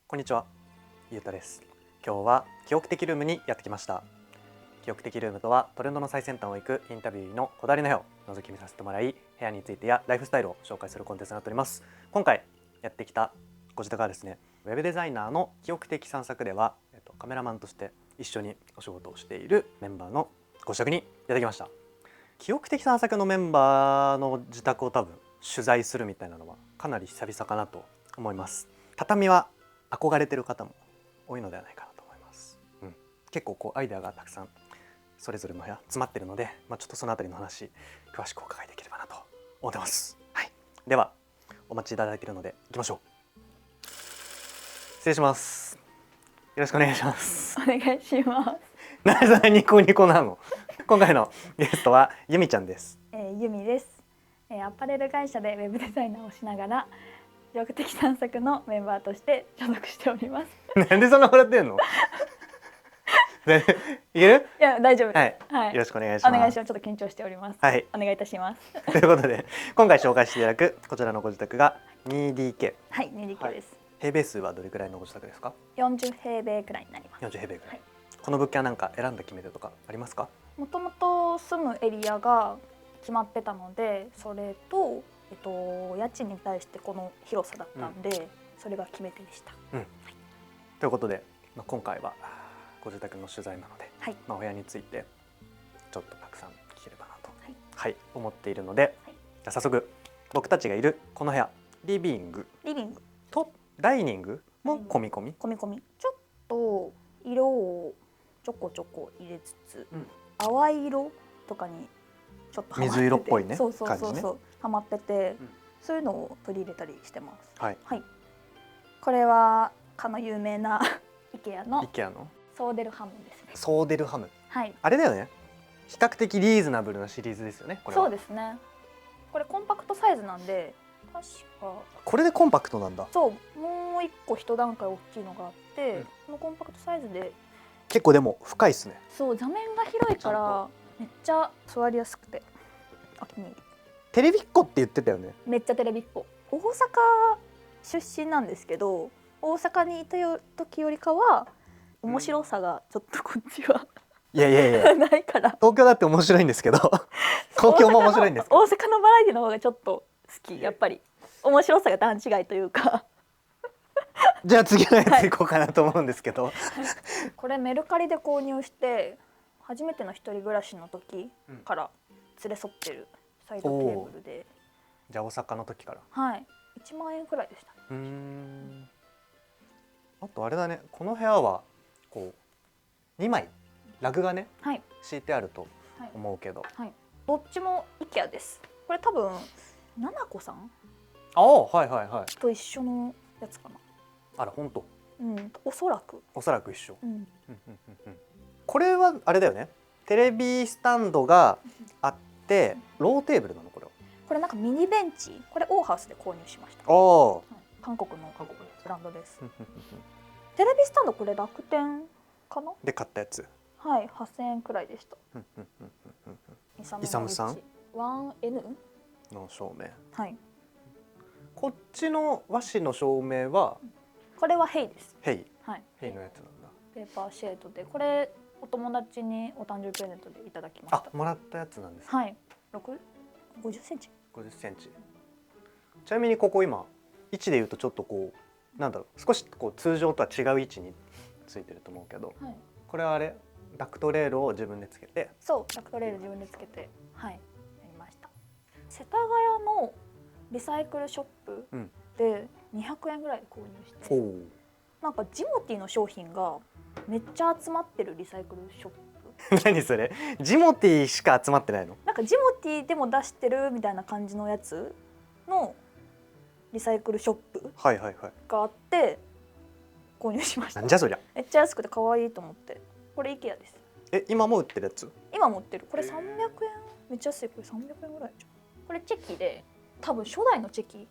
こんにちは、ゆうたです。今日は記憶的ルームにやってきました。記憶的ルームとはトレンドの最先端を行くインタビューのこだわりの部屋を覗き見させてもらい、部屋についてやライフスタイルを紹介するコンテンツになっております。今回やってきたご自宅はですね、ウェブデザイナーの記憶的散策では、カメラマンとして一緒にお仕事をしているメンバーのご自宅にやってきました。記憶的散策のメンバーの自宅を多分取材するみたいなのはかなり久々かなと思います。畳は憧れてる方も多いのではないかなと思います。結構アイデアがたくさんそれぞれの部屋詰まってるので、ちょっとそのあたりの話詳しくお伺いできればなと思ってます。はい、ではお待ちいただいているので行きましょう。失礼します。よろしくお願いします。お願いします。なぜそんなニコニコなの？今回のゲストはゆみちゃんです。ゆみです。アパレル会社でウェブデザイナーをしながら記憶的散策のメンバーとして所属しております。なんでそんな笑ってんの？いける？いや大丈夫。はい、はい、よろしくお願いします。お願いします。ちょっと緊張しております。はい、お願いいたします。ということで今回紹介していただくこちらのご自宅が 2DK。はい、2DK です。平米数はどれくらいのご自宅ですか40平米くらいになります。40平米くらい、はい、この物件は何か選んだ決め手とかありますか？もともと住むエリアが決まってたので、それと、家賃に対してこの広さだったんで、それが決め手でした。ということで、今回はご自宅の取材なので、はい、お部屋についてちょっとたくさん聞ければなと、思っているので、じゃあ早速僕たちがいるこの部屋、リビングとダイニングも込み込み、ちょっと色をちょこちょこ入れつつ、淡い色とかにちょっとハマってて、水色っぽいね、そう感じね、ハマってて、そういうのを取り入れたりしてます。はい、これはかの有名なIKEA のソーデルハムですね。ソーデルハム、はい、あれだよね。比較的リーズナブルなシリーズですよね。これはそうですね。これコンパクトサイズなんで、確かこれでコンパクトなんだ。そう、もう一個一段階大きいのがあって、このコンパクトサイズで結構でも深いですね。そう、座面が広いからめっちゃ座りやすくてお気に入り。テレビっ子って言ってたよね。めっちゃテレビっ子。大阪出身なんですけど、大阪にいた時よりかは面白さがちょっとこっちはいやないから。東京だって面白いんですけど東京も面白いんですけど、大阪のバラエティの方がちょっと好き。やっぱり面白さが段違いというかじゃあ次のやつ行こうかなと思うんですけど、これメルカリで購入して初めての一人暮らしの時から連れ添ってるサイドテーブルで、じゃあ大阪の時から、1万円くらいでした。あとあれだね、この部屋は2枚ラグがね、敷いてあると思うけど、どっちも IKEA です。これ多分ななこさんと一緒のやつかな。あら本当。おそらく一緒。これはあれだよね、テレビスタンドがあってローテーブルなの？これなんかミニベンチ、これオーハウスで購入しました。韓国のブランドです。テレビスタンドこれ楽天かなで買ったやつ。8000円くらいでした。イサムさん 1N の照明。こっちの和紙の照明はこれはヘイです。ヘイのやつなんだ。ペーパーシェードで、これお友達にお誕生日プレゼントでいただきました。もらったやつなんですか。50センチ。50センチ。ちなみにここ今位置でいうとちょっとなんだろう、少し通常とは違う位置についてると思うけど、これはあれダクトレールを自分でつけて。そう、ダクトレール自分でつけてやりました。世田谷のリサイクルショップで200円ぐらいで購入して、なんかジモティの商品がめっちゃ集まってるリサイクルショップ。何それ？ジモティしか集まってないの？なんかジモティでも出してるみたいな感じのやつのリサイクルショップがあって購入しました。なんじゃそりゃ。めっちゃ安くて可愛いと思って。これ IKEA です。今も売ってるやつ？今も売ってる。これ300円、めっちゃ安い。これ300円ぐらいじゃん。これチェキで、多分初代のチェキ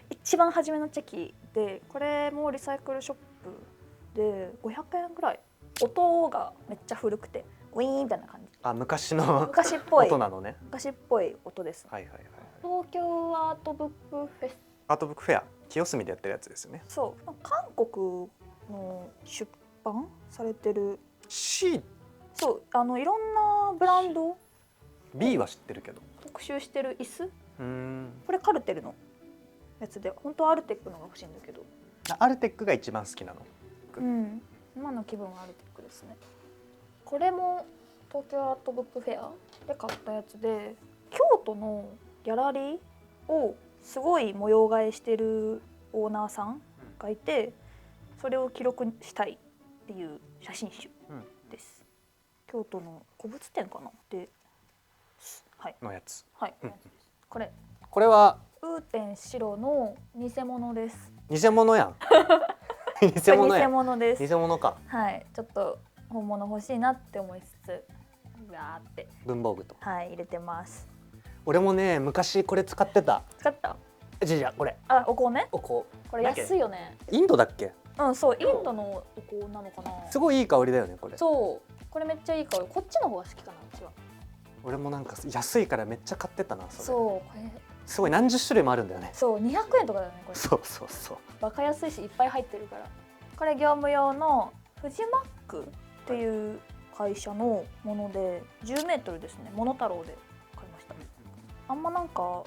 一番初めのチェキで、これもリサイクルショップで500円ぐらい。音がめっちゃ古くてウィーンみたいな感じ。昔っぽい音なのね。昔っぽい音です。東京アートブックフェス。アートブックフェア。清澄でやってるやつですよね。そう韓国の出版されてる C、そういろんなブランド B は知ってるけど。特集してる椅子、うんこれカルテルのやつで、本当はアルテックのが欲しいんだけど、アルテックが一番好きなの。うん今の気分はアルテックですね。これも東京アートブックフェアで買ったやつで、京都のギャラリーをすごい模様替えしてるオーナーさんがいて、それを記録したいっていう写真集です、京都の古物店かなで、はいのやつ。はい、これこれはウーテン白の偽物です。偽物やん。偽これ偽物やん。物です。偽物か。はいちょっと本物欲しいなって思いつつ、わーって文房具と。はい入れてます。俺もね昔これ使ってた。使った？じゃこれ。あ、お香ね。お香。これ安いよね。インドだっけ？うん、そう、インドのお香なのかな。すごいいい香りだよねこれ。そう、これめっちゃいい香り。こっちの方が好きかな、うちは。俺もなんか安いからめっちゃ買ってたなそれ。そう、これ。すごい何十種類もあるんだよね。そう、200円とかだよね、これ。そうそうそう。バカ安いし、いっぱい入ってるから。これ業務用のフジマックっていう会社のもので、10メートルですね。モノタロウで買いました。あんまなんか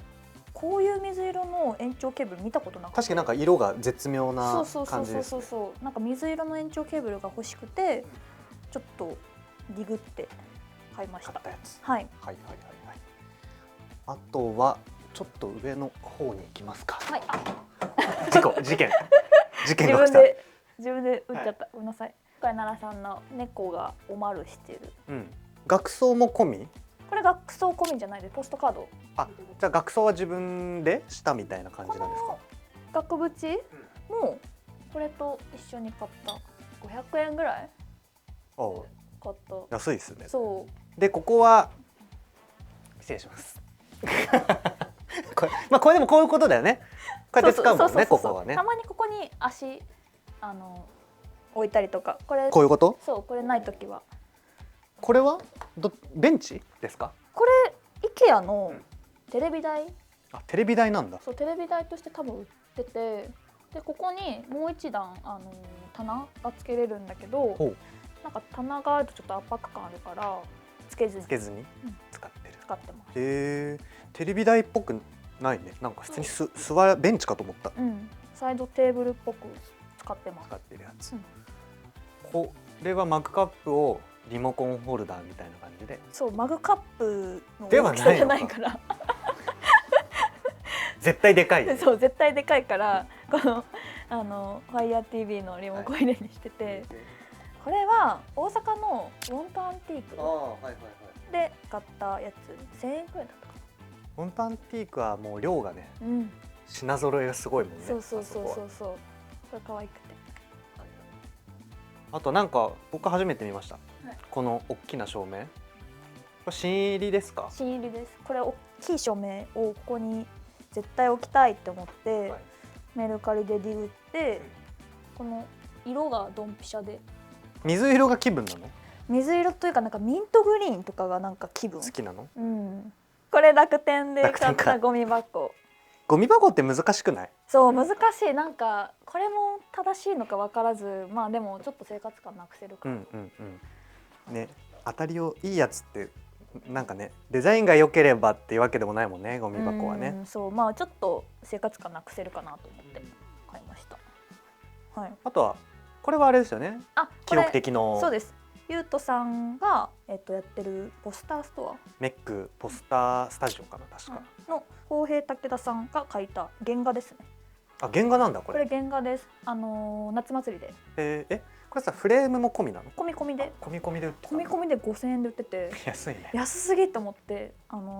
こういう水色の延長ケーブル見たことなくて。確かになんか色が絶妙な感じです。そうなんか水色の延長ケーブルが欲しくてちょっとディグって買いました。買ったやつ。はいはい。あとはちょっと上の方に行きますか。はい。事件が起きた。自分で打っちゃった、ごめんなさい。これ奈良さんの猫がおまるしてる。額装も込み？これ額装込みじゃないでポストカード。あ、じゃあ額装は自分でしたみたいな感じなんですか？額縁もこれと一緒に買った500円ぐらい買った。安いですね。そうでここは失礼しますこれでもこういうことだよね。こうやって使うもんね、ここはね。たまにここに足置いたりとか。これこういうこと？そう、これないときは。これはベンチですか？これ IKEA のテレビ台。あ、テレビ台なんだ。そう、テレビ台として多分売ってて、でここにもう一段棚がつけれるんだけど、なんか棚があるとちょっと圧迫感あるからつけずに使ってる。使ってます。へえ、テレビ台っぽくないね。なんか普通に座ベンチかと思った。サイドテーブルっぽく使ってます。使ってるやつ。これはマグカップをリモコンホルダーみたいな感じで。そう、マグカップの大きさじゃないから。絶対でかい。そう、絶対でかいからこのFire TV のリモコン入れにしてて、これは大阪のウォントアンティークで買ったやつ、1000円くらいだったかな。ウォントアンティークはもう量がね、品揃えがすごいもんね。そう。これ可愛くて。あとなんか僕初めて見ました。この大きな照明。これ新入りですか？新入りです。これ大きい照明をここに絶対置きたいって思って、メルカリでディグって、この色がドンピシャで。水色が気分なの？水色というかなんかミントグリーンとかがなんか気分。好きなの？これ楽天で買ったゴミ箱。ゴミ箱って難しくない？そう、難しい。なんかこれも正しいのか分からず、まあでもちょっと生活感なくせるから。ね、当たりをいいやつってなんかね、デザインが良ければっていうわけでもないもんね、ゴミ箱はね。そう、まあちょっと生活感なくせるかなと思って買いました。はい。あとはこれはあれですよね。記録的の。そうです。ゆうとさんがやってるポスターストア。メックポスタースタジオかな、確か。の浩平武田さんが描いた原画ですね。あ、原画なんだこれ。これ原画です。夏祭りで。これさ、フレームも込みなの？込みで。込みで売ってた。込みで5000円で売ってて。安いね。安すぎと思って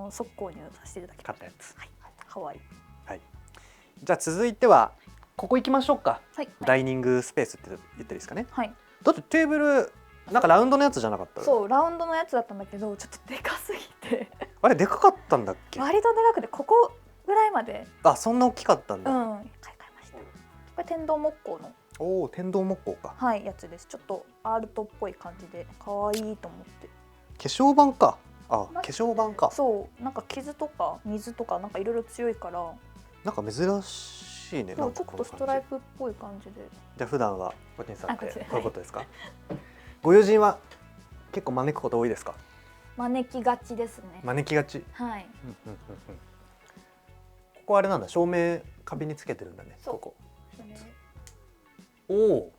即購入させていただきました。買ったやつ。はい。可愛い。はい。じゃあ続いてはここ行きましょうか。はい。ダイニングスペースって言っていいですかね。はい。だってテーブルなんかラウンドのやつじゃなかった？そう、ラウンドのやつだったんだけど、ちょっとでかすぎて。あれでかかったんだっけ？割とでかくてここぐらいまで。あ、そんな大きかったんだ。買いました。これ天童木工の。おお、天童木工か。はい、やつです。ちょっとアートっぽい感じで可愛いと思って。化粧板か。あ、化粧板か。そう、なんか傷とか水とかなんかいろいろ強いから。なんか珍ししいね。そうちょっとストライプっぽい感じで。じゃあ普段はおじいさんってあこっちでこういうことですか？ご友人は結構招くこと多いですか？招きがちですね。招きがち。はい。ここあれなんだ、照明壁につけてるんだね。そうここ。おお、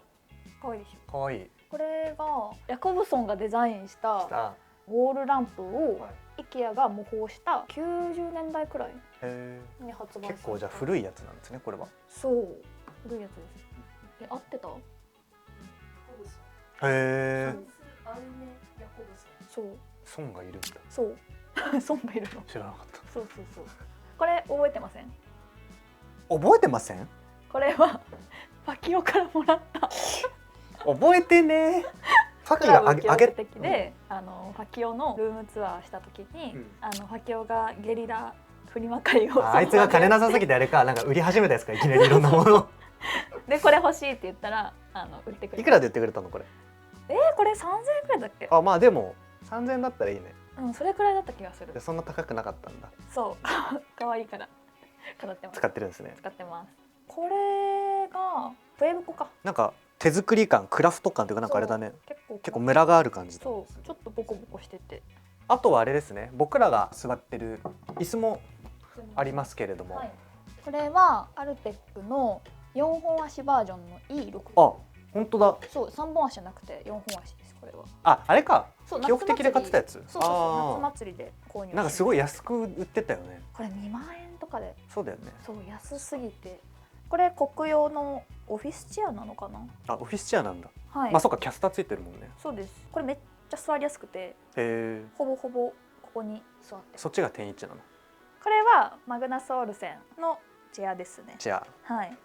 可愛いでしょ。可愛い。これがヤコブソンがデザインしたあ、ウォールランプをはい IKEA が模倣した90年代くらいへに発売された。結構じゃあ古いやつなんですね、これは。そう古いやつです。合ってた？へえ。そう孫がいるんだ。そう孫がいるの。知らなかっそうそうそう。これ覚えてません？た。覚えてません？これはファキオからもらった覚えてね。ファキクラがブ記憶的で、ファキオのルームツアーした時に、ファキオがゲリラフリマ会をあいつが金なさすぎてあれか、なんか売り始めたやつか、いきなりいろんなもの。でこれ欲しいって言ったら売ってくれた。いくらで売ってくれたのこれ？これ3000円くらいだっけ？あ、まあでも3000円だったらいいね。うん、それくらいだった気がするで。そんな高くなかったんだ。そう可愛いから飾ってます。使ってるんですね。使ってます。これがプエブコか。なんか手作り感、クラフト感というか、なんかあれだね。結構ムラがある感じだ。そうちょっとボコボコしてて。あとはあれですね、僕らが座ってる椅子もありますけれども、はい、これはアルテックの4本足バージョンの E6。あ、本当だ。そう3本足じゃなくて4本足です。これは。あ、あれか。そう記憶的で買ってたやつ。そうそうそう、夏祭りで購入。なんかすごい安く売ってたよね。これ2万円とかで。そうだよね。そう安すぎて。これ国用のオフィスチェアなのかな。あ、オフィスチェアなんだ。はい。まあそうか、キャスターついてるもんね。そうです。これめっちゃ座りやすくて、へえ。ほぼほぼここに座って。そっちが天一なの。これはマグナスオルセンのチェアですね。チェア。はい。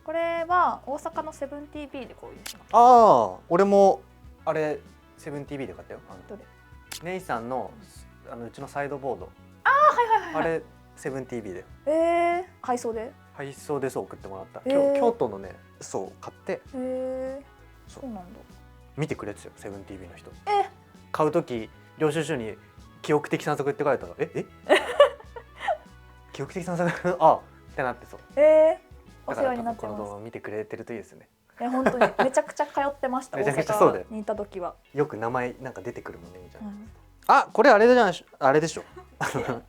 これは大阪のセブン TV で購入しました。ああ、俺もあれセブン TV で買ったよ。どれ？ネイさんのうちのサイドボード。はいはいはい。あれセブン TV だよ。配送で？配送でそう送ってもらった。京京都のね、そう買って。そうなんだ。見てくれてたよ、セブン TV の人。買う時領収書に記憶的散策って書いたら、記憶的散策あってなってそう。お世話になってます。この動画を見てくれてるといいですね。本当にめちゃくちゃ通ってました。めちゃくちゃそうだよ。にいた時はよく名前なんか出てくるもんねみたいな。あ、これあれじゃない、あれでしょ。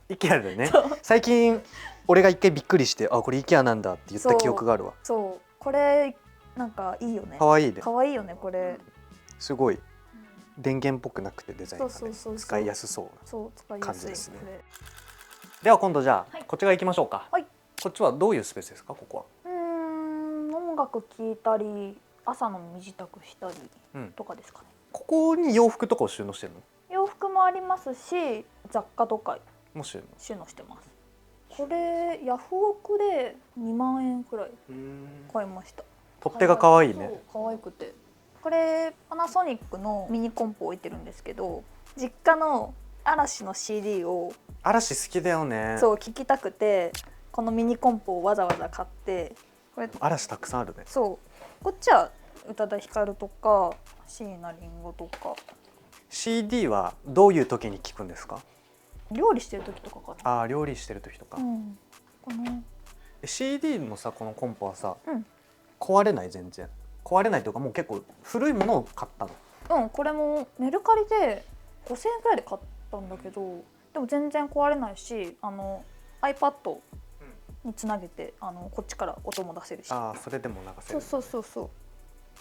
IKEA でね。最近俺が一回びっくりして、あ、これ IKEA なんだって言った記憶があるわ。そう、これなんかいいよね。可愛いね。可愛いよねこれ。すごい電源っぽくなくてデザインがね、使いやすそうな感じですね。では今度じゃあこっち側行きましょうか。こっちはどういうスペースですか、ここは？音楽聴いたり朝の身支度したりとかですかね。ここに洋服とかを収納してるの？洋服もありますし、雑貨とかも収納してます。これヤフオクで2万円くらい買いました。取っ手が可愛いね。可愛くて、これパナソニックのミニコンポ置いてるんですけど、実家の嵐の CD を嵐好きだよね。そう聴きたくて、このミニコンポをわざわざ買って、これ嵐たくさんあるね。そうこっちは宇多田ヒカルとか椎名林檎とか。CD はどういう時に聞くんですか？料理してる時とかかな。ああ、料理してる時とか。この CD のさ、このコンポはさ、壊れない？全然壊れないというか、もう結構古いものを買ったの？これもメルカリで5000円くらいで買ったんだけど、でも全然壊れないし、iPad につなげてこっちから音も出せるし。ああ、それでも流せる。そう。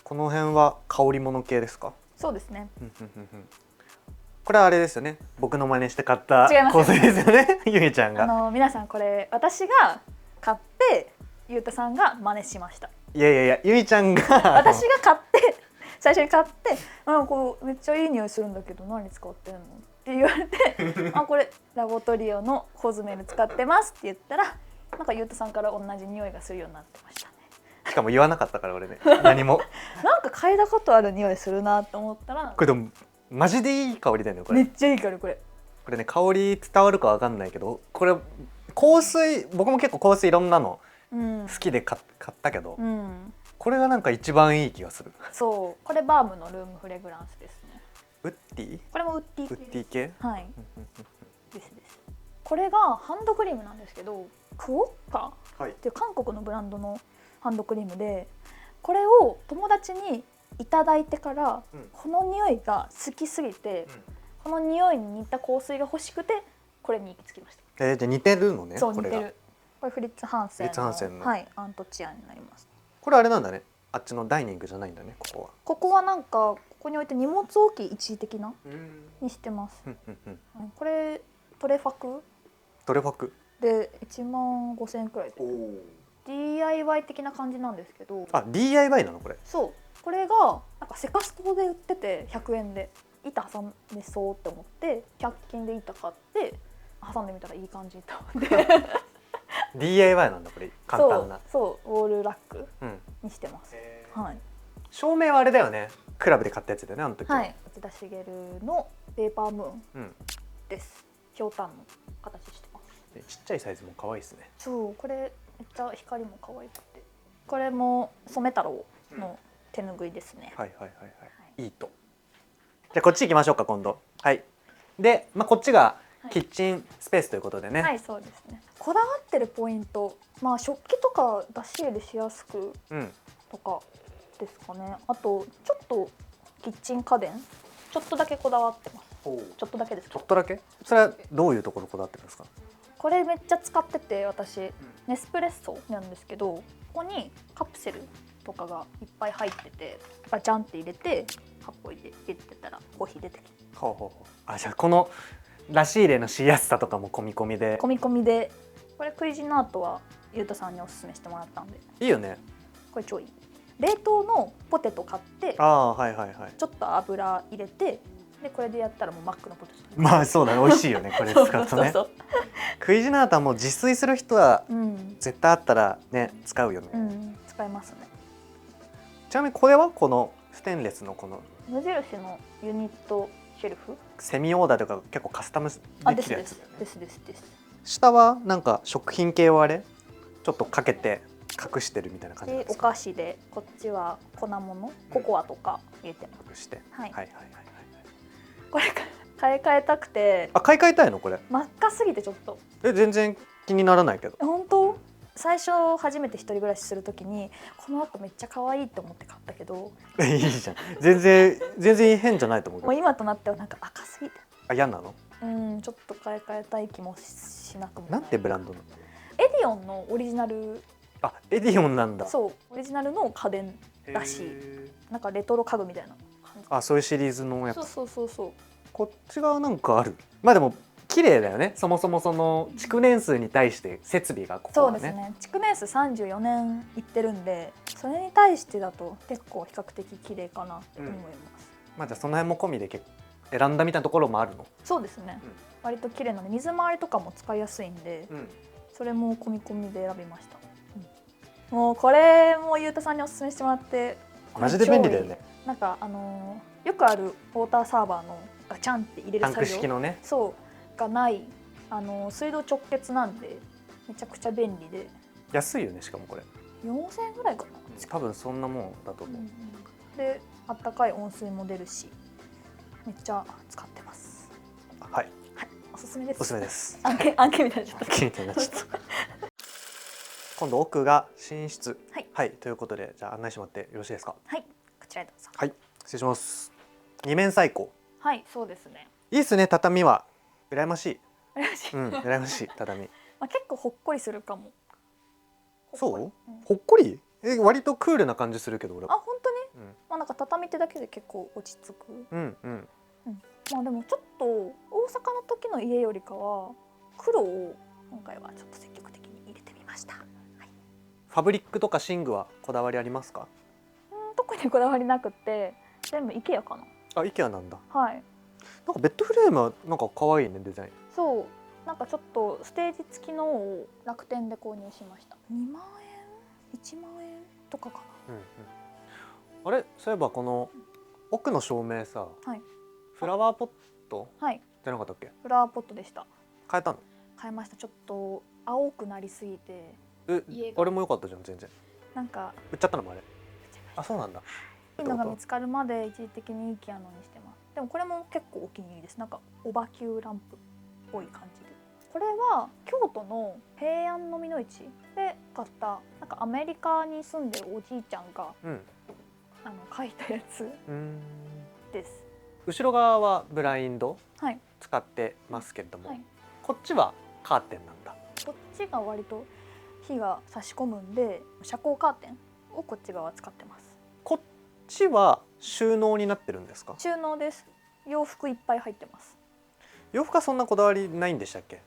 この辺は香り物系ですか？そうですね。これはあれですよね。僕の真似して買った香水ですよね。ゆみちゃんが。皆さんこれ私が買ってゆうたさんが真似しました。いやゆみちゃんが私が買って最初に買って、こうめっちゃいい匂いするんだけど何使ってんのって言われてこれラボトリオのコズメル使ってますって言ったら、なんかゆうたさんから同じ匂いがするようになってましたね。しかも言わなかったから俺ね、何も。なんか嗅いだことある匂いするなと思ったら、これでもマジでいい香りだよねこれ。めっちゃいい香りこれ。これね、香り伝わるかわかんないけど、これ香水、僕も結構香水いろんなの好きで買ったけど、これがなんか一番いい気がする。そう、これバームのルームフレグランスですね。ウッディ？これもウッディ系？はい。です。これがハンドクリームなんですけど、クオッカはいっていう韓国のブランドのハンドクリームで、これを友達にいただいてから、この匂いが好きすぎて、この匂いに似た香水が欲しくてこれに行き着きました。じゃあ似てるのね。そうこれが似てる。これフリッツハンセンの、フリッツハンセンのはい、アントチアになります。これあれなんだね。あっちのダイニングじゃないんだね、ここは。ここはなんかここに置いて荷物置き一時的なにしてます。これトレファクトレファクで1万5,000円くらいで DIY 的な感じなんですけど。あ、 DIY なのこれ。そう、これがなんかセカスコで売ってて100円で板挟めそうって思って100均で板買って挟んでみたらいい感じと思って DIY なんだこれ。簡単な。そうウォールラックにしてます。はい。照明はあれだよね。クラブで買ったやつだよね、あの時は。はい、内田茂のペーパームーンです。ひょうたんの形してます。ちっちゃいサイズも可愛いですね。そう、これめっちゃ光も可愛くて、これも染太郎の手ぬぐいですね。はいはいはいはい。いいと。じゃあこっち行きましょうか今度。はい。で、こっちがキッチンスペースということでね。はい、そうですね。こだわってるポイント、食器とか出し入れしやすくとかですかね。あとちょっとキッチン家電ちょっとだけこだわってます。ちょっとだけですか。ちょっとだけ？それはどういうところこだわってるんですか？これめっちゃ使ってて私、ネスプレッソなんですけど、ここにカプセルとかがいっぱい入ってて、ガチャンって入れてカップ入れてたらコーヒー出てきて。あ、じゃあこの出し入れのしやすさとかも込み込みで。込み込みで。これクイジナートはゆうたさんにおすすめしてもらったんで。いいよね。これ超いい。冷凍のポテト買って、はいはいはい。ちょっと油入れて、でこれでやったらもうマックのポテト。そうだね、美味しいよねこれ使うとね。クイジナートはもう自炊する人は絶対あったらね使うよね。使いますね。ちなみにこれはこのステンレスのこの無印のユニットシェルフ。セミオーダーとか結構カスタムできるやつだよね。です。下はなんか食品系をあれちょっとかけて隠してるみたいな感じなんですか。お菓子で、こっちは粉物、ココアとか入れてます。隠して。はいはい。これ買い替えたくて。買い替えたいのこれ。真っ赤すぎてちょっと。全然気にならないけど。本当？最初初めて一人暮らしするときにこの後めっちゃ可愛いと思って買ったけど。いいじゃん。全然変じゃないと思うけど。もう今となってはなんか赤すぎて。嫌なの？ちょっと買い替えたい気もしなくもない。なんてブランドなの？エディオンのオリジナル。エディオンなんだ。そう、オリジナルの家電らしい。なんかレトロ家具みたいな感じ。そういうシリーズのやつ。そう。こっち側なんかある。でも綺麗だよね。そもそもその築年数に対して設備がここはね。そうですね。築年数34年いってるんで、それに対してだと結構比較的綺麗かなと思います。じゃあその辺も込みで選んだみたいなところもあるの？そうですね。割と綺麗なので水回りとかも使いやすいんで、それも込み込みで選びました。もうこれもゆうたさんにおすすめしてもらって、マジで便利だよね。なんかよくあるウォーターサーバーのガチャンって入れる作業、タンク式のね、そうがない水道直結なんでめちゃくちゃ便利で。安いよね。しかもこれ4000円ぐらいかな。多分そんなもんだと思う。であったかい温水も出るしめっちゃ使ってます。はい、おすすめです。おすすめです。案件みたいな。今度奥が寝室。はい、ということでじゃあ案内してもらってよろしいですか？はい、こちらへどうぞ。はい、失礼します。二面採光。はい、そうですね。いいですね。畳は羨ましい。羨ましい畳。結構ほっこりするかも。そう？ほっこり？割とクールな感じするけど俺。本当に？なんか畳手だけで結構落ち着く。でもちょっと大阪の時の家よりかは黒を今回はちょっと積極的に入れてみました。ファブリックとか寝具はこだわりありますか？特にこだわりなくて全部 IKEA かな。IKEA なんだ。はい。なんかベッドフレームはなんか可愛いねデザイン。そう、なんかちょっとステージ付きのを楽天で購入しました。2万円、1万円とかかな。あれ、そういえばこの奥の照明さ、フラワーポットじゃなかったっけ？フラワーポットでした。変えたの？変えました。ちょっと青くなりすぎて。あれも良かったじゃん全然。なんか売っちゃったのもあれ。そうなんだ。いいのが見つかるまで一時的に IKEA のにしてます。でもこれも結構お気に入りです。なんかオバキューランプっぽい感じで。これは京都の平安の美の市で買ったなんかアメリカに住んでるおじいちゃんが、描いたやつです。後ろ側はブラインドはい使ってますけれども、はい、こっちはカーテンなんだ。こっちが割と火が差し込むんで遮光カーテンをこっち側使ってます。こっちは収納になってるんですか？収納です。洋服いっぱい入ってます。洋服はそんなこだわりないんでしたっけ？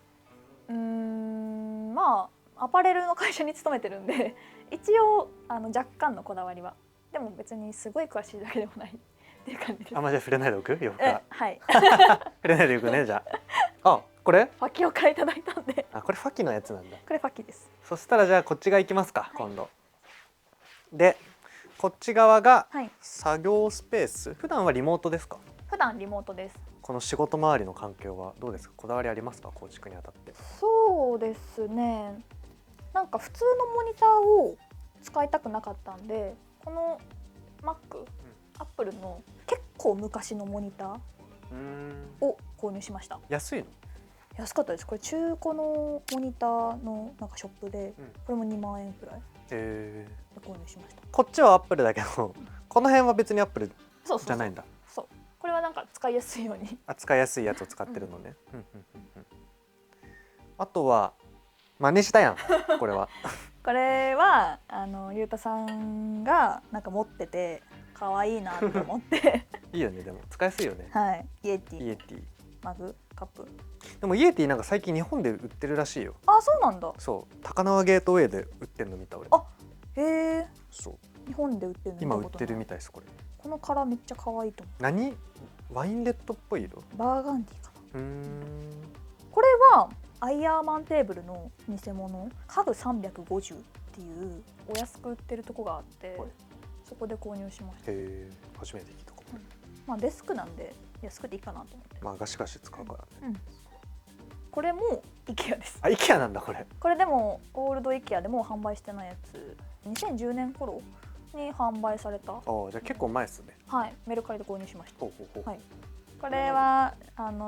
まあアパレルの会社に勤めてるんで一応若干のこだわりは、でも別にすごい詳しいだけでもないっていう感じです。あ、まあ、じゃあ触れないでおく洋服は。はい触れないでおくね。じゃあ、これファキを買いいただいたんでこれファキのやつなんだ。これファキです。そしたらじゃあこっち側行きますか、今度。でこっち側が作業スペース。普段はリモートですか？普段リモートです。この仕事周りの環境はどうですか？こだわりありますか？構築にあたって。そうですね、なんか普通のモニターを使いたくなかったんで、この Mac、アップルの結構昔のモニターを購入しました。安いの？安かったです。これ中古のモニターのなんかショップで、これも2万円くらいで購入しました。こっちはアップルだけど、この辺は別にアップルじゃないんだ。そう、これはなんか使いやすいように使いやすいやつを使ってるのね。あとは真似したやんこれはこれはゆうたさんがなんか持ってて可愛いなと思っていいよね、でも使いやすいよね。はい、イエティ、イエティマグカップ。でもイエティなんか最近日本で売ってるらしいよ。あ、そうなんだ。そう、高輪ゲートウェイで売ってるの見た俺。あ、へえ。そう日本で売ってるの今売ってるみたいです。これこのカラーめっちゃ可愛いと思う。何？ワインレッドっぽい色？バーガンディかな。これはアイアーマンテーブルの偽物、家具350っていうお安く売ってるとこがあって、そこで購入しました。へえ、初めて聞いたかも。まあデスクなんで安くていいかなと思って。まあガシガシ使うからね。これも IKEA です。あ、IKEA なんだこれ。これでもオールド IKEA でもう販売してないやつ、2010年頃に販売された。じゃあ結構前ですね。はい、メルカリで購入しました。はい。これは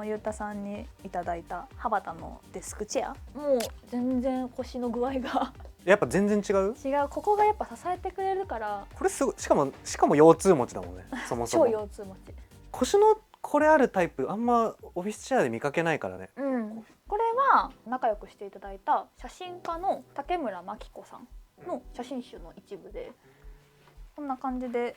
ゆうたさんにいただいたハバタのデスクチェア。もう全然腰の具合がやっぱ全然違う？違う。ここがやっぱ支えてくれるから。これすごい。しかも腰痛持ちだもんね。そもそも超腰痛持ち。腰のこれあるタイプあんまオフィスチェアで見かけないからね。これは仲良くしていただいた写真家の竹村真紀子さんの写真集の一部で、こんな感じで。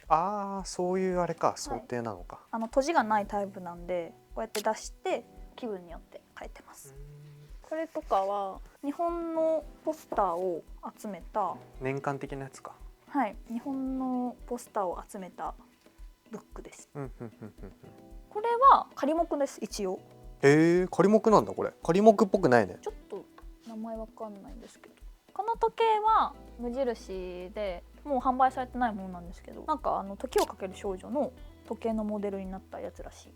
そういうあれか、想定なのか。閉じがないタイプなんで、こうやって出して気分によって変えてます。これとかは日本のポスターを集めた年間的なやつか。はい、日本のポスターを集めたブックです。これは仮木です、一応。仮木なんだこれ。仮木っぽくないね。ちょっと名前わかんないんですけど、この時計は無印でもう販売されてないものなんですけど、なんか時をかける少女の時計のモデルになったやつらしい。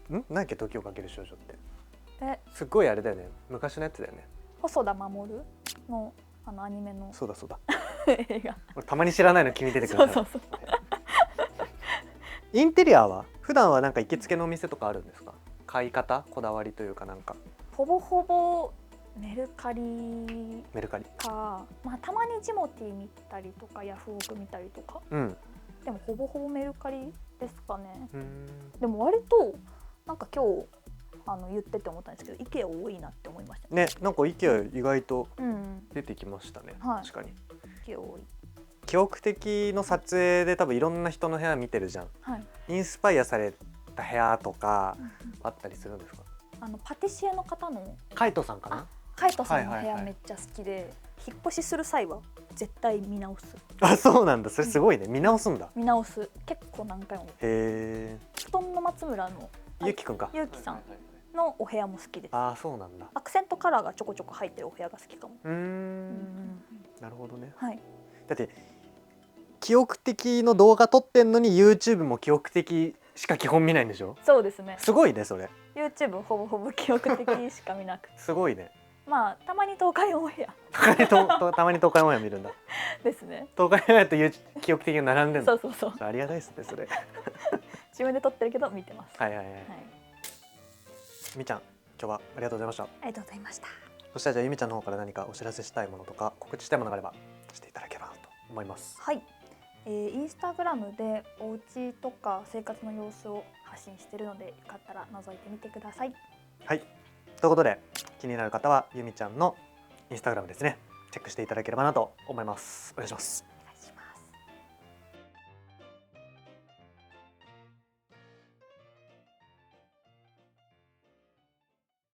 何やっけ、時をかける少女って。すごいあれだよね、昔のやつだよね。細田守のアニメの。そうだそうだ映画。俺たまに知らないの君出てくる。そうインテリアは普段はなんか行きつけのお店とかあるんですか？買い方、こだわりというかなんか。ほぼほぼメルカリか、まあたまにジモティー見たりとかヤフオク見たりとか。でもほぼほぼメルカリですかね。でも割となんか今日言ってて思ったんですけど、IKEA 多いなって思いましたね。なんか IKEA 意外と出てきましたね。確かに IKEA 多い。記憶的の撮影で多分いろんな人の部屋見てるじゃん。インスパイアされた部屋とかあったりするんですか？パティシエの方のカイトさんかな。カイトさんの部屋めっちゃ好きで、引っ越しする際は絶対見直す。そうなんだ。それすごいね。見直すんだ。見直す。結構何回も。布団の松村のゆうきくんか。ゆうきさんのお部屋も好きです。そうなんだ。アクセントカラーがちょこちょこ入ってるお部屋が好きかも。なるほどね。だって記憶的の動画撮ってんのに YouTube も記憶的しか基本見ないんでしょ？そうですね。すごいねそれ。YouTube ほぼほぼ記憶的しか見なくて。すごいね。まあたまに東海オンエア。たまに東海オンエア見るんだ。ですね。東海オンエアと記憶的に並んでるの。そう。ありがたいですねそれ。自分で撮ってるけど見てます。みーちゃん、今日はありがとうございました。ありがとうございました。そしたらじゃあゆみちゃんの方から何かお知らせしたいものとか告知したいものがあればしていただければなと思います。はい、インスタグラムでお家とか生活の様子を発信しているので、よかったら覗いてみてください。はい、ということで気になる方はゆみちゃんのインスタグラムですね、チェックしていただければなと思います。お願いします。